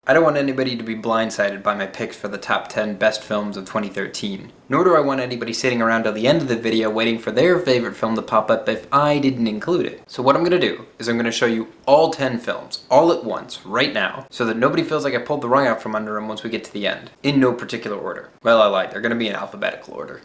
I don't want anybody to be blindsided by my picks for the top 10 best films of 2013. Nor do I want anybody sitting around till the end of the video waiting for their favorite film to pop up if I didn't include it. So what I'm going to do is I'm going to show you all 10 films, all at once, right now, so that nobody feels like I pulled the rug out from under them once we get to the end. In no particular order. Well, I lied. They're going to be in alphabetical order.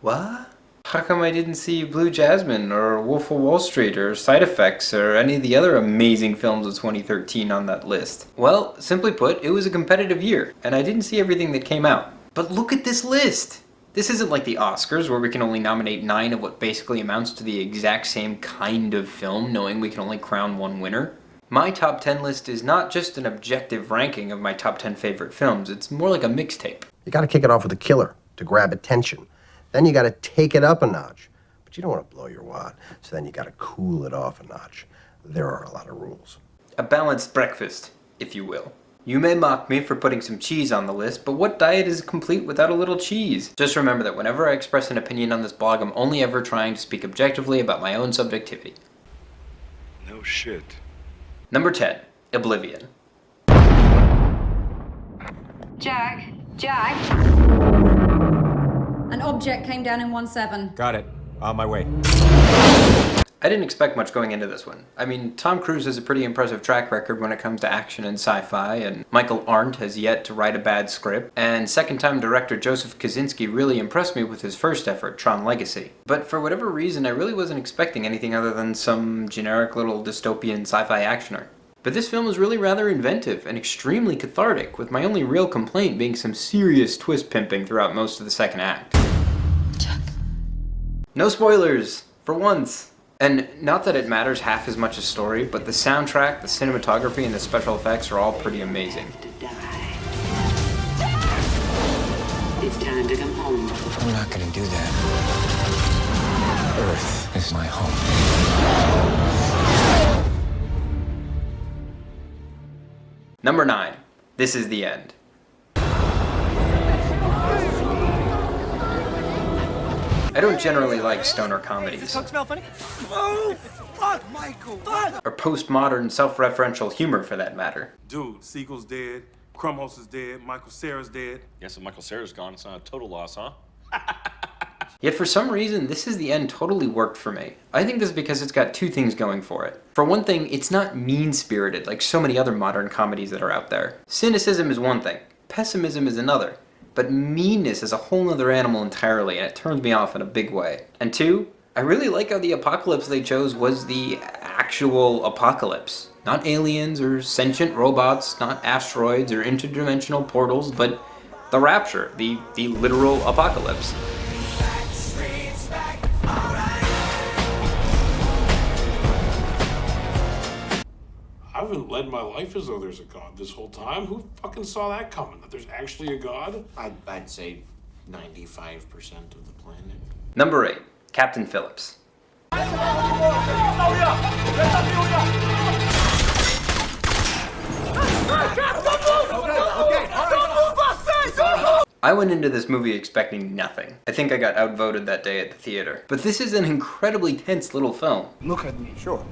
What? How come I didn't see Blue Jasmine, or Wolf of Wall Street, or Side Effects, or any of the other amazing films of 2013 on that list? Well, simply put, it was a competitive year, and I didn't see everything that came out. But look at this list! This isn't like the Oscars, where we can only nominate 9 of what basically amounts to the exact same kind of film, knowing we can only crown one winner. My top 10 list is not just an objective ranking of my top 10 favorite films, it's more like a mixtape. You gotta kick it off with a killer to grab attention. Then you gotta take it up a notch. But you don't want to blow your wad, so then you gotta cool it off a notch. There are a lot of rules. A balanced breakfast, if you will. You may mock me for putting some cheese on the list, but what diet is complete without a little cheese? Just remember that whenever I express an opinion on this blog, I'm only ever trying to speak objectively about my own subjectivity. No shit. Number 10, Oblivion. Jack. An object came down in 1-7. Got it. On my way. I didn't expect much going into this one. I mean, Tom Cruise has a pretty impressive track record when it comes to action and sci-fi, and Michael Arndt has yet to write a bad script, and second-time director Joseph Kosinski really impressed me with his first effort, Tron Legacy. But for whatever reason, I really wasn't expecting anything other than some generic little dystopian sci-fi actioner. But this film was really rather inventive and extremely cathartic, with my only real complaint being some serious twist pimping throughout most of the second act. No spoilers! For once! And not that it matters half as much as story, but the soundtrack, the cinematography, and the special effects are all pretty amazing. It's time to come home. I'm not gonna do that. Earth is my home. Number 9. This is the End. I don't generally like stoner comedies. Smell funny? Oh, fuck, Michael! Fuck! Or postmodern, self-referential humor, for that matter. Dude, Siegel's dead, Krumholtz is dead, Michael Cera's dead. Yes, if Michael Cera's gone, it's not a total loss, huh? Yet for some reason, This Is the End totally worked for me. I think this is because it's got two things going for it. For one thing, it's not mean-spirited like so many other modern comedies that are out there. Cynicism is one thing, pessimism is another. But meanness is a whole other animal entirely, and it turns me off in a big way. And two, I really like how the apocalypse they chose was the actual apocalypse. Not aliens or sentient robots, not asteroids or interdimensional portals, but the rapture, the literal apocalypse. I haven't led my life as though there's a God this whole time. Who fucking saw that coming, that there's actually a God? I'd say 95% of the planet. Number 8, Captain Phillips. I went into this movie expecting nothing. I think I got outvoted that day at the theater. But this is an incredibly tense little film. Look at me, sure.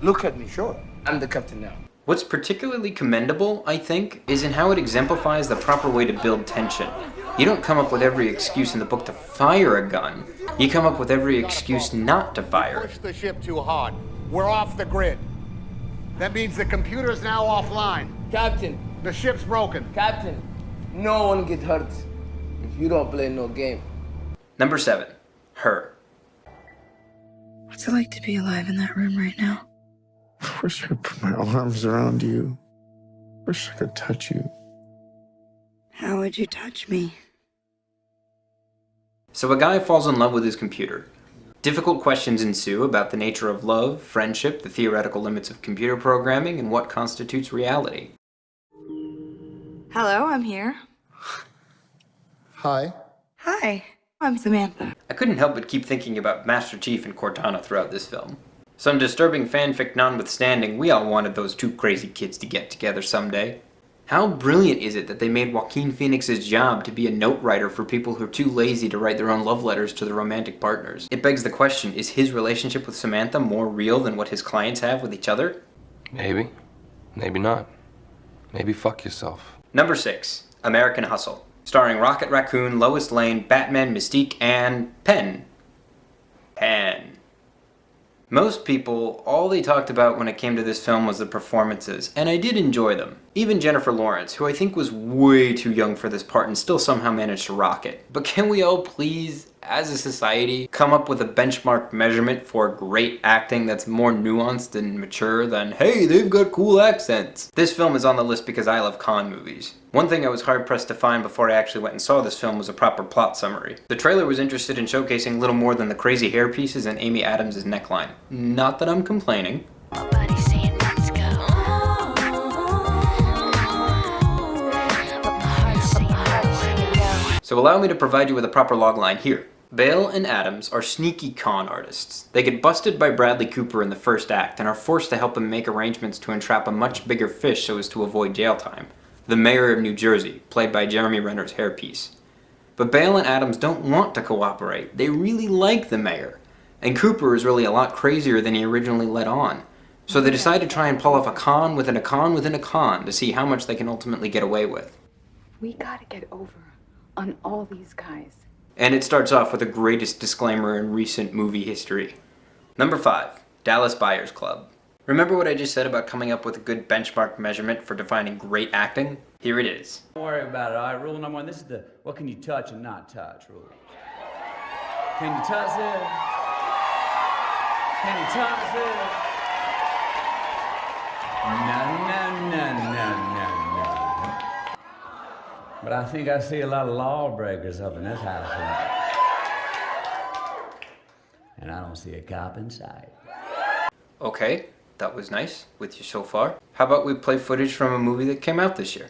Look at me, sure. I'm the captain now. What's particularly commendable, I think, is in how it exemplifies the proper way to build tension. You don't come up with every excuse in the book to fire a gun. You come up with every excuse not to fire. Push the ship too hard. We're off the grid. That means the computer's now offline. Captain. The ship's broken. Captain. No one get hurt if you don't play no game. Number 7, Her. What's it like to be alive in that room right now? I wish I could put my arms around you. Wish I could touch you. How would you touch me? So a guy falls in love with his computer. Difficult questions ensue about the nature of love, friendship, the theoretical limits of computer programming, and what constitutes reality. Hello, I'm here. Hi. Hi, I'm Samantha. I couldn't help but keep thinking about Master Chief and Cortana throughout this film. Some disturbing fanfic notwithstanding, we all wanted those two crazy kids to get together someday. How brilliant is it that they made Joaquin Phoenix's job to be a note writer for people who are too lazy to write their own love letters to their romantic partners? It begs the question, is his relationship with Samantha more real than what his clients have with each other? Maybe. Maybe not. Maybe fuck yourself. Number 6, American Hustle. Starring Rocket Raccoon, Lois Lane, Batman, Mystique, and Penn. Most people, all they talked about when it came to this film was the performances, and I did enjoy them. Even Jennifer Lawrence, who I think was way too young for this part and still somehow managed to rock it. But can we all please, as a society, come up with a benchmark measurement for great acting that's more nuanced and mature than, hey, they've got cool accents? This film is on the list because I love con movies. One thing I was hard-pressed to find before I actually went and saw this film was a proper plot summary. The trailer was interested in showcasing little more than the crazy hair pieces and Amy Adams' neckline. Not that I'm complaining. So allow me to provide you with a proper logline here. Bale and Adams are sneaky con artists. They get busted by Bradley Cooper in the first act and are forced to help him make arrangements to entrap a much bigger fish so as to avoid jail time. The mayor of New Jersey, played by Jeremy Renner's hairpiece. But Bale and Adams don't want to cooperate. They really like the mayor. And Cooper is really a lot crazier than he originally let on. So they decide to try and pull off a con within a con within a con to see how much they can ultimately get away with. We gotta get over on all these guys. And it starts off with the greatest disclaimer in recent movie history. Number 5, Dallas Buyers Club. Remember what I just said about coming up with a good benchmark measurement for defining great acting? Here it is. Don't worry about it, all right? Rule number 1, this is the what can you touch and not touch rule. Can you touch it? Can you touch it? No. But I think I see a lot of lawbreakers up in this house tonight. And I don't see a cop in sight. Okay, that was nice with you so far. How about we play footage from a movie that came out this year?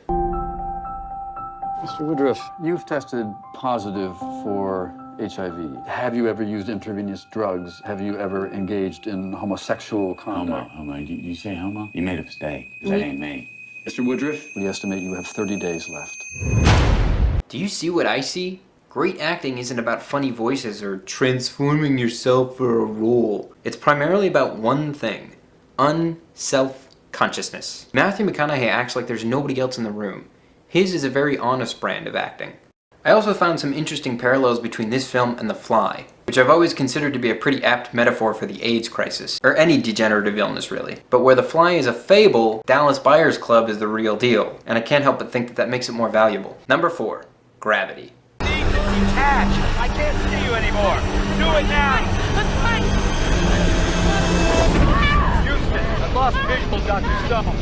Mr. Woodruff, you've tested positive for HIV. Have you ever used intravenous drugs? Have you ever engaged in homosexual conduct? Homo. Did you say homo? You made a mistake. That ain't me. Mr. Woodruff, we estimate you have 30 days left. Do you see what I see? Great acting isn't about funny voices or transforming yourself for a role. It's primarily about one thing. Unself-consciousness. Matthew McConaughey acts like there's nobody else in the room. His is a very honest brand of acting. I also found some interesting parallels between this film and The Fly, which I've always considered to be a pretty apt metaphor for the AIDS crisis, or any degenerative illness really. But where The Fly is a fable, Dallas Buyers Club is the real deal, and I can't help but think that that makes it more valuable. Number 4, Gravity. Detach! I can't see you anymore! Do it now! Houston, I've lost visual, Dr. Stone.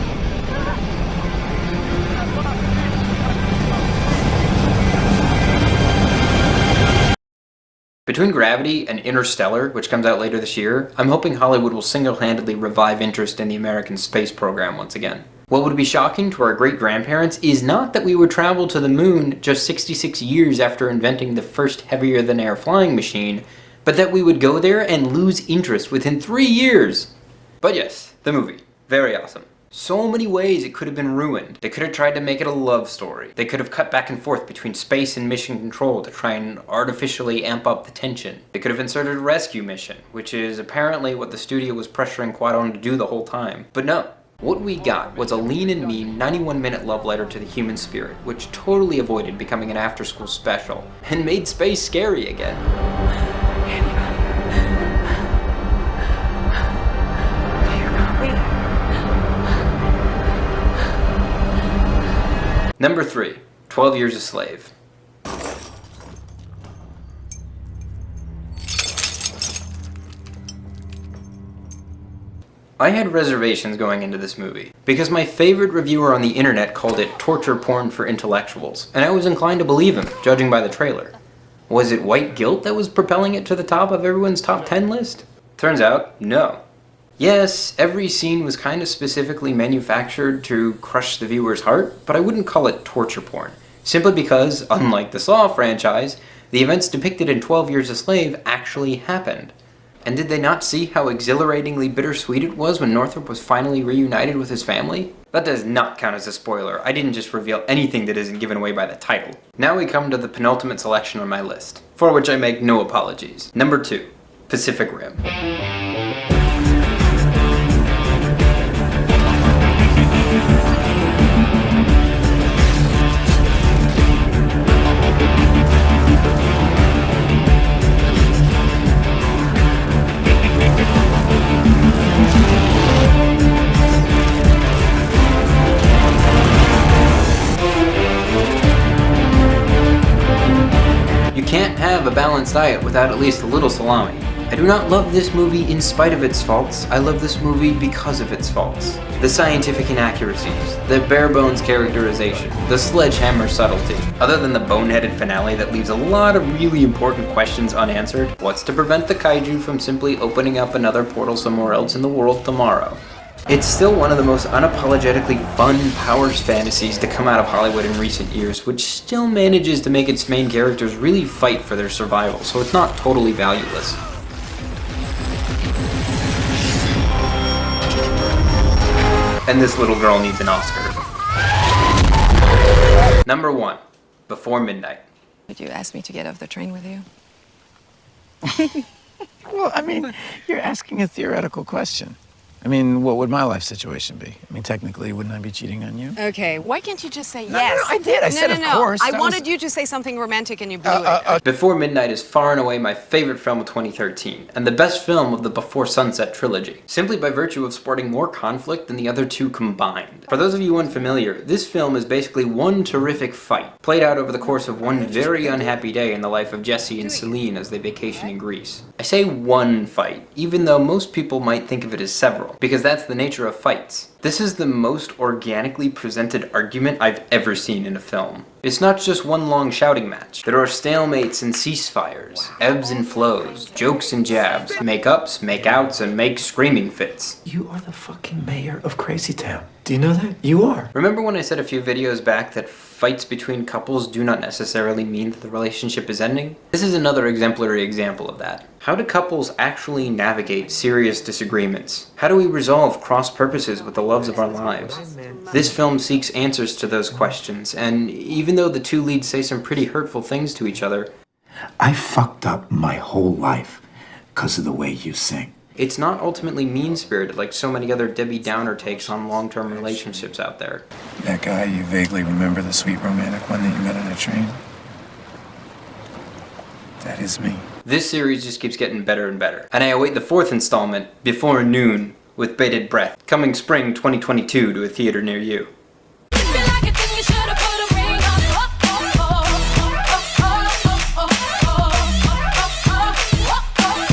Between Gravity and Interstellar, which comes out later this year, I'm hoping Hollywood will single-handedly revive interest in the American space program once again. What would be shocking to our great-grandparents is not that we would travel to the moon just 66 years after inventing the first heavier-than-air flying machine, but that we would go there and lose interest within 3 years. But yes, the movie. Very awesome. So many ways it could have been ruined. They could have tried to make it a love story. They could have cut back and forth between space and mission control to try and artificially amp up the tension. They could have inserted a rescue mission, which is apparently what the studio was pressuring Quadon to do the whole time. But no. What we got was a lean and mean 91-minute love letter to the human spirit, which totally avoided becoming an after-school special, and made space scary again. Number 3, 12 Years a Slave. I had reservations going into this movie, because my favorite reviewer on the internet called it torture porn for intellectuals, and I was inclined to believe him, judging by the trailer. Was it white guilt that was propelling it to the top of everyone's top 10 list? Turns out, no. Yes, every scene was kind of specifically manufactured to crush the viewer's heart, but I wouldn't call it torture porn, simply because, unlike the Saw franchise, the events depicted in 12 Years a Slave actually happened. And did they not see how exhilaratingly bittersweet it was when Northrop was finally reunited with his family? That does not count as a spoiler. I didn't just reveal anything that isn't given away by the title. Now we come to the penultimate selection on my list, for which I make no apologies. Number 2, Pacific Rim. You can't have a balanced diet without at least a little salami. I do not love this movie in spite of its faults, I love this movie because of its faults. The scientific inaccuracies, the bare-bones characterization, the sledgehammer subtlety. Other than the boneheaded finale that leaves a lot of really important questions unanswered, what's to prevent the kaiju from simply opening up another portal somewhere else in the world tomorrow? It's still one of the most unapologetically fun powers fantasies to come out of Hollywood in recent years, which still manages to make its main characters really fight for their survival, so it's not totally valueless. And this little girl needs an Oscar. Number 1, Before Midnight. Would you ask me to get off the train with you? Well, I mean, you're asking a theoretical question. I mean, what would my life situation be? I mean, technically, wouldn't I be cheating on you? Okay, why can't you just say yes? No, I did. I said, of course. I wanted you to say something romantic and you blew it. Before Midnight is far and away my favorite film of 2013, and the best film of the Before Sunset trilogy, simply by virtue of sporting more conflict than the other two combined. For those of you unfamiliar, this film is basically one terrific fight, played out over the course of one very unhappy day in the life of Jesse and Celine as they vacation in Greece. I say one fight, even though most people might think of it as several, because that's the nature of fights. This is the most organically presented argument I've ever seen in a film. It's not just one long shouting match. There are stalemates and ceasefires, ebbs and flows, jokes and jabs, make-ups, make-outs, and make-screaming fits. You are the fucking mayor of Crazy Town. Do you know that? You are. Remember when I said a few videos back that fights between couples do not necessarily mean that the relationship is ending? This is another exemplary example of that. How do couples actually navigate serious disagreements? How do we resolve cross-purposes with the loves of our lives? This film seeks answers to those questions, and even though the two leads say some pretty hurtful things to each other, I fucked up my whole life because of the way you sing. It's not ultimately mean-spirited like so many other Debbie Downer takes on long-term relationships out there. That guy, you vaguely remember the sweet romantic one that you met on a train? That is me. This series just keeps getting better and better, and I await the 4th installment, Before Noon, with bated breath, coming spring 2022 to a theater near you.